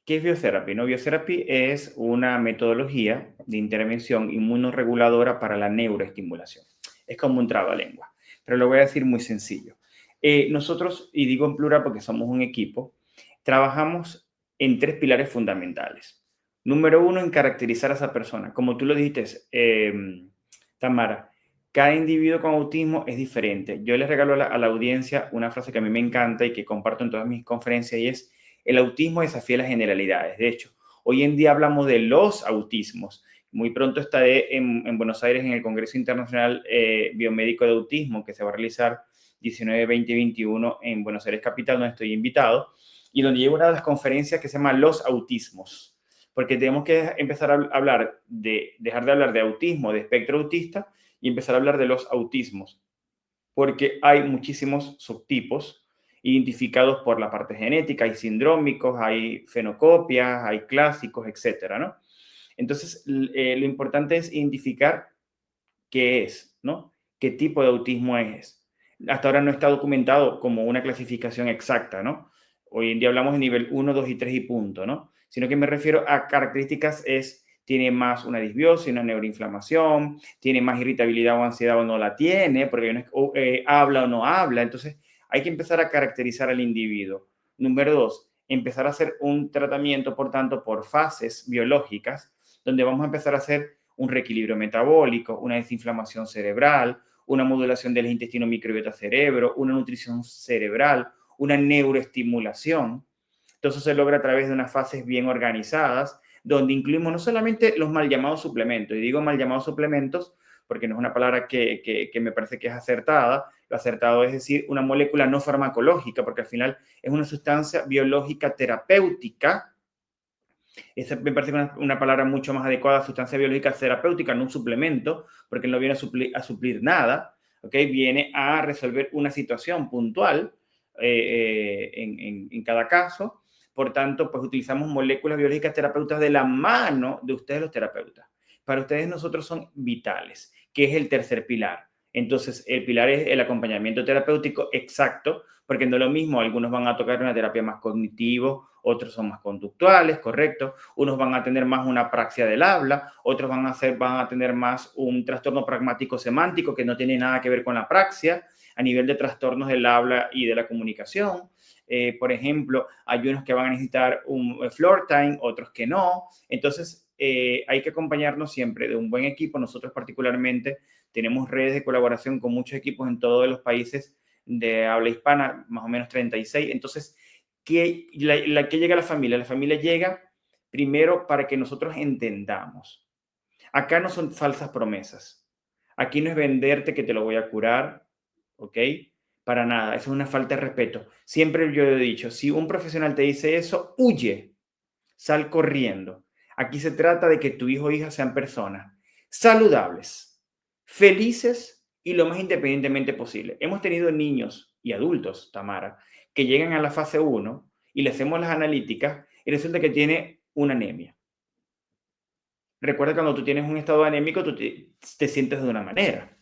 es biotherapy? ¿No? Biotherapy es una metodología de intervención inmunorreguladora para la neuroestimulación. Es como un trabalengua, pero lo voy a decir muy sencillo. Nosotros, y digo en plural porque somos un equipo, trabajamos en 3 pilares fundamentales. Número 1, en caracterizar a esa persona. Como tú lo dijiste, Tamara, cada individuo con autismo es diferente. Yo les regalo a la audiencia una frase que a mí me encanta y que comparto en todas mis conferencias, y es: el autismo desafía las generalidades. De hecho, hoy en día hablamos de los autismos. Muy pronto estaré en Buenos Aires en el Congreso Internacional Biomédico de Autismo, que se va a realizar 19, 20 y 21 en Buenos Aires Capital, donde estoy invitado, y donde llevo una de las conferencias que se llama Los Autismos, porque tenemos que empezar a hablar dejar de hablar de autismo, de espectro autista, y empezar a hablar de los autismos, porque hay muchísimos subtipos identificados por la parte genética, hay sindrómicos, hay fenocopias, hay clásicos, etcétera, ¿no? Entonces, lo importante es identificar qué es, ¿no? ¿Qué tipo de autismo es? Hasta ahora no está documentado como una clasificación exacta, ¿no? Hoy en día hablamos de nivel 1, 2 y 3 y punto, ¿no? Sino que me refiero a características tiene más una disbiosis, una neuroinflamación, tiene más irritabilidad o ansiedad o no la tiene, porque habla o no habla. Entonces, hay que empezar a caracterizar al individuo. Número 2, empezar a hacer un tratamiento, por tanto, por fases biológicas, donde vamos a empezar a hacer un reequilibrio metabólico, una desinflamación cerebral, una modulación del intestino microbiota cerebro, una nutrición cerebral, una neuroestimulación. Entonces se logra a través de unas fases bien organizadas, donde incluimos no solamente los mal llamados suplementos, y digo mal llamados suplementos porque no es una palabra que me parece que es acertada. Lo acertado es decir, una molécula no farmacológica, porque al final es una sustancia biológica terapéutica. Esa me parece una palabra mucho más adecuada, sustancia biológica terapéutica, no un suplemento, porque no viene a suplir nada, ¿ok? Viene a resolver una situación puntual en cada caso. Por tanto, pues utilizamos moléculas biológicas terapeutas de la mano de ustedes los terapeutas. Para ustedes nosotros son vitales, que es el tercer pilar. Entonces, el pilar es el acompañamiento terapéutico exacto, porque no es lo mismo, algunos van a tocar una terapia más cognitivo, otros son más conductuales, correcto, unos van a tener más una praxia del habla, otros van a tener más un trastorno pragmático semántico que no tiene nada que ver con la praxia, a nivel de trastornos del habla y de la comunicación. Por ejemplo, hay unos que van a necesitar un floor time, otros que no. Entonces, hay que acompañarnos siempre de un buen equipo. Nosotros particularmente tenemos redes de colaboración con muchos equipos en todos los países de habla hispana, más o menos 36. Entonces, ¿qué llega a la familia? La familia llega primero para que nosotros entendamos. Acá no son falsas promesas. Aquí no es venderte que te lo voy a curar, ¿ok? Para nada, eso es una falta de respeto. Siempre yo he dicho, si un profesional te dice eso, huye, sal corriendo. Aquí se trata de que tu hijo o hija sean personas saludables, felices y lo más independientemente posible. Hemos tenido niños y adultos, Tamara, que llegan a la fase 1 y le hacemos las analíticas y resulta que tiene una anemia. Recuerda que cuando tú tienes un estado anémico, tú te sientes de una manera.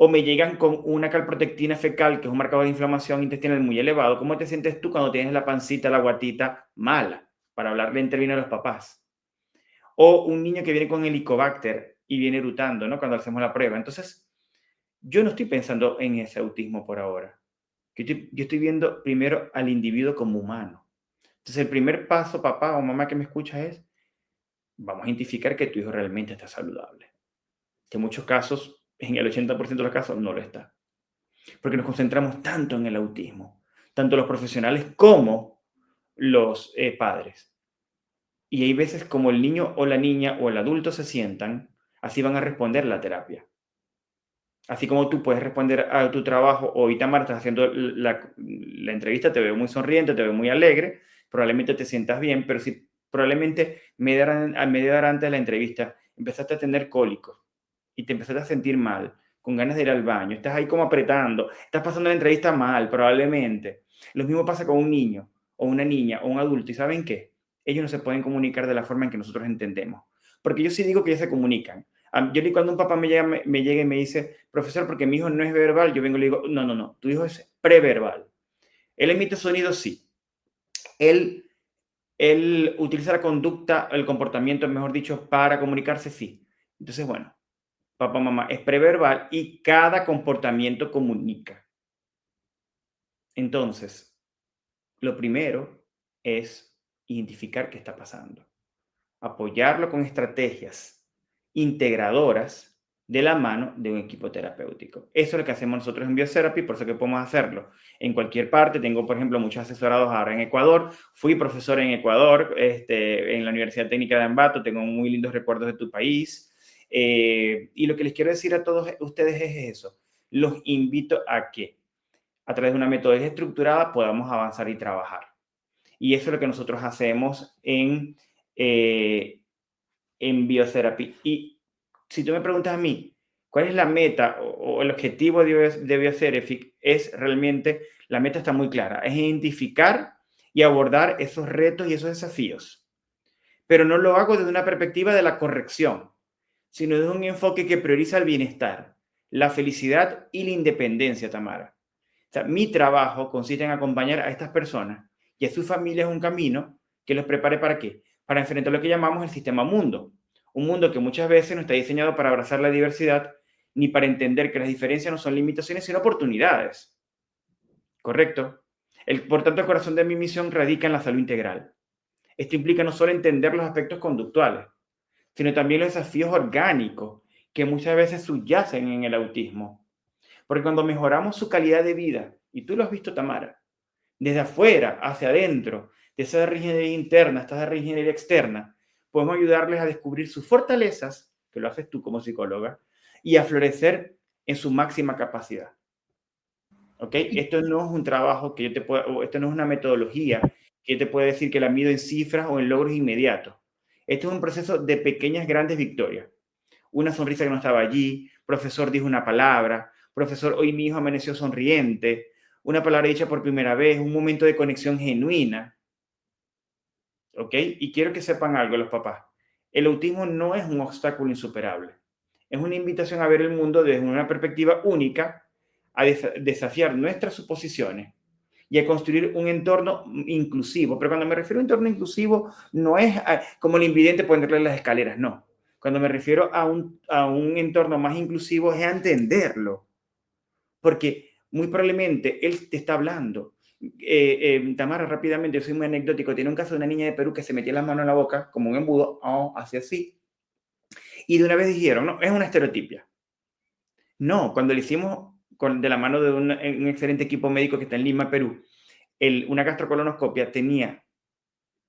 O me llegan con una calprotectina fecal, que es un marcador de inflamación intestinal muy elevado. ¿Cómo te sientes tú cuando tienes la pancita, la guatita mala? Para hablarle en términos a los papás. O un niño que viene con helicobacter y viene erutando, ¿no? Cuando hacemos la prueba. Entonces, yo no estoy pensando en ese autismo por ahora. Yo estoy viendo primero al individuo como humano. Entonces, el primer paso, papá o mamá que me escucha es, vamos a identificar que tu hijo realmente está saludable. Que en muchos casos, en el 80% de los casos, no lo está. Porque nos concentramos tanto en el autismo, tanto los profesionales como los padres. Y hay veces como el niño o la niña o el adulto se sientan, así van a responder la terapia. Así como tú puedes responder a tu trabajo, o Itamar, estás haciendo la entrevista, te veo muy sonriente, te veo muy alegre, probablemente te sientas bien, pero si probablemente media hora antes de la entrevista empezaste a tener cólicos y te empezaste a sentir mal, con ganas de ir al baño, estás ahí como apretando, estás pasando la entrevista mal, probablemente. Lo mismo pasa con un niño, o una niña, o un adulto, ¿y saben qué? Ellos no se pueden comunicar de la forma en que nosotros entendemos. Porque yo sí digo que ellos se comunican. Yo cuando un papá me llega y me dice, profesor, porque mi hijo no es verbal, yo vengo y le digo, no, tu hijo es preverbal. Él emite sonidos, sí. Él utiliza la conducta, el comportamiento, mejor dicho, para comunicarse, sí. Entonces, bueno, papá, mamá, es preverbal y cada comportamiento comunica. Entonces, lo primero es identificar qué está pasando. Apoyarlo con estrategias integradoras de la mano de un equipo terapéutico. Eso es lo que hacemos nosotros en Biotherapy, por eso que podemos hacerlo en cualquier parte. Tengo, por ejemplo, muchos asesorados ahora en Ecuador. Fui profesor en Ecuador, en la Universidad Técnica de Ambato. Tengo muy lindos recuerdos de tu país. Y lo que les quiero decir a todos ustedes es eso. Los invito a que a través de una metodología estructurada podamos avanzar y trabajar. Y eso es lo que nosotros hacemos en Biotherapy. Y si tú me preguntas a mí, ¿cuál es la meta o el objetivo de Biotherapy? Es realmente, la meta está muy clara, es identificar y abordar esos retos y esos desafíos. Pero no lo hago desde una perspectiva de la corrección, sino desde un enfoque que prioriza el bienestar, la felicidad y la independencia, Tamara. O sea, mi trabajo consiste en acompañar a estas personas y a sus familias un camino que los prepare ¿para qué? Para enfrentar lo que llamamos el sistema mundo. Un mundo que muchas veces no está diseñado para abrazar la diversidad ni para entender que las diferencias no son limitaciones, sino oportunidades. ¿Correcto? Por tanto, el corazón de mi misión radica en la salud integral. Esto implica no solo entender los aspectos conductuales, sino también los desafíos orgánicos que muchas veces subyacen en el autismo. Porque cuando mejoramos su calidad de vida, y tú lo has visto, Tamara, desde afuera hacia adentro, de esa reingeniería interna hasta esa reingeniería externa, podemos ayudarles a descubrir sus fortalezas, que lo haces tú como psicóloga, y a florecer en su máxima capacidad. ¿Ok? Esto no es un trabajo que yo te pueda, o esto no es una metodología que yo te pueda decir que la mido en cifras o en logros inmediatos. Esto es un proceso de pequeñas, grandes victorias. Una sonrisa que no estaba allí, profesor dijo una palabra, profesor, hoy mi hijo amaneció sonriente, una palabra dicha por primera vez, un momento de conexión genuina. ¿Ok? Y quiero que sepan algo los papás. El autismo no es un obstáculo insuperable. Es una invitación a ver el mundo desde una perspectiva única, a desafiar nuestras suposiciones y a construir un entorno inclusivo. Pero cuando me refiero a un entorno inclusivo, no es como el invidente ponerle las escaleras, no. Cuando me refiero a un entorno más inclusivo es a entenderlo. Porque muy probablemente él te está hablando. Tamara, rápidamente, yo soy muy anecdótico, tiene un caso de una niña de Perú que se metía la mano en la boca como un embudo, hacía así, y de una vez dijeron, no, es una estereotipia. No, cuando lo hicimos de la mano de un excelente equipo médico que está en Lima, Perú, una gastrocolonoscopia tenía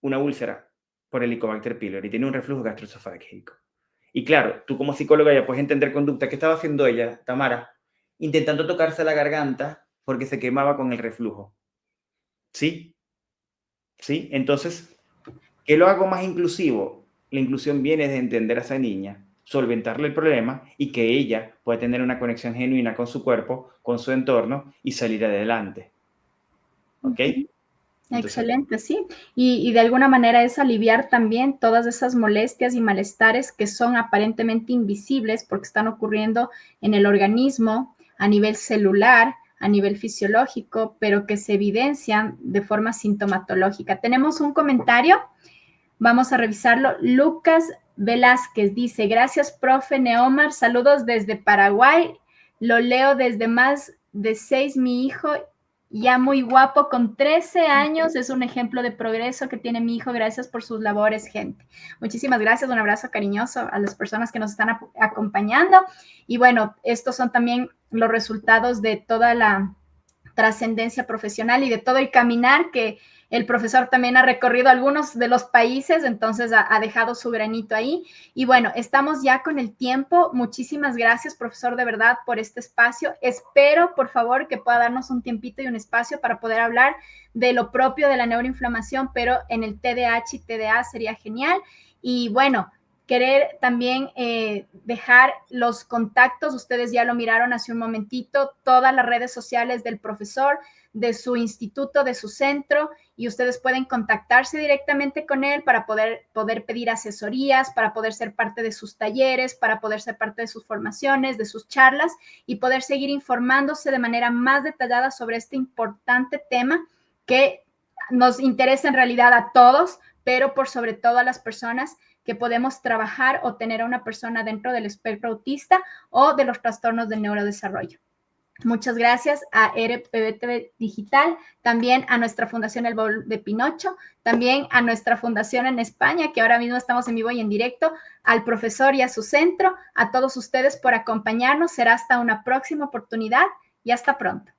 una úlcera por Helicobacter pylori y tenía un reflujo gastroesofágico. Y claro, tú como psicóloga ya puedes entender conducta. ¿Qué estaba haciendo ella, Tamara? Intentando tocarse la garganta porque se quemaba con el reflujo. ¿Sí? ¿Sí? Entonces, ¿qué lo hago más inclusivo? La inclusión viene de entender a esa niña, solventarle el problema y que ella pueda tener una conexión genuina con su cuerpo, con su entorno y salir adelante. ¿Ok? Entonces, excelente, sí. Y de alguna manera es aliviar también todas esas molestias y malestares que son aparentemente invisibles porque están ocurriendo en el organismo a nivel celular, a nivel fisiológico, pero que se evidencian de forma sintomatológica. Tenemos un comentario, vamos a revisarlo. Lucas Velázquez dice, gracias, profe Neomar, saludos desde Paraguay, lo leo desde más de 6, mi hijo ya muy guapo, con 13 años, es un ejemplo de progreso que tiene mi hijo, gracias por sus labores, gente. Muchísimas gracias, un abrazo cariñoso a las personas que nos están acompañando. Y bueno, estos son también los resultados de toda la trascendencia profesional y de todo el caminar que el profesor también ha recorrido algunos de los países, entonces ha dejado su granito ahí. Y bueno, estamos ya con el tiempo. Muchísimas gracias, profesor, de verdad, por este espacio. Espero, por favor, que pueda darnos un tiempito y un espacio para poder hablar de lo propio de la neuroinflamación, pero en el TDAH y TDA sería genial. Y bueno, querer también dejar los contactos, ustedes ya lo miraron hace un momentito, todas las redes sociales del profesor, de su instituto, de su centro, y ustedes pueden contactarse directamente con él para poder pedir asesorías, para poder ser parte de sus talleres, para poder ser parte de sus formaciones, de sus charlas y poder seguir informándose de manera más detallada sobre este importante tema que nos interesa en realidad a todos, pero por sobre todo a las personas que podemos trabajar o tener a una persona dentro del espectro autista o de los trastornos del neurodesarrollo. Muchas gracias a RPBTV Digital, también a nuestra Fundación El Baúl de Pinocho, también a nuestra fundación en España, que ahora mismo estamos en vivo y en directo, al profesor y a su centro, a todos ustedes por acompañarnos. Será hasta una próxima oportunidad y hasta pronto.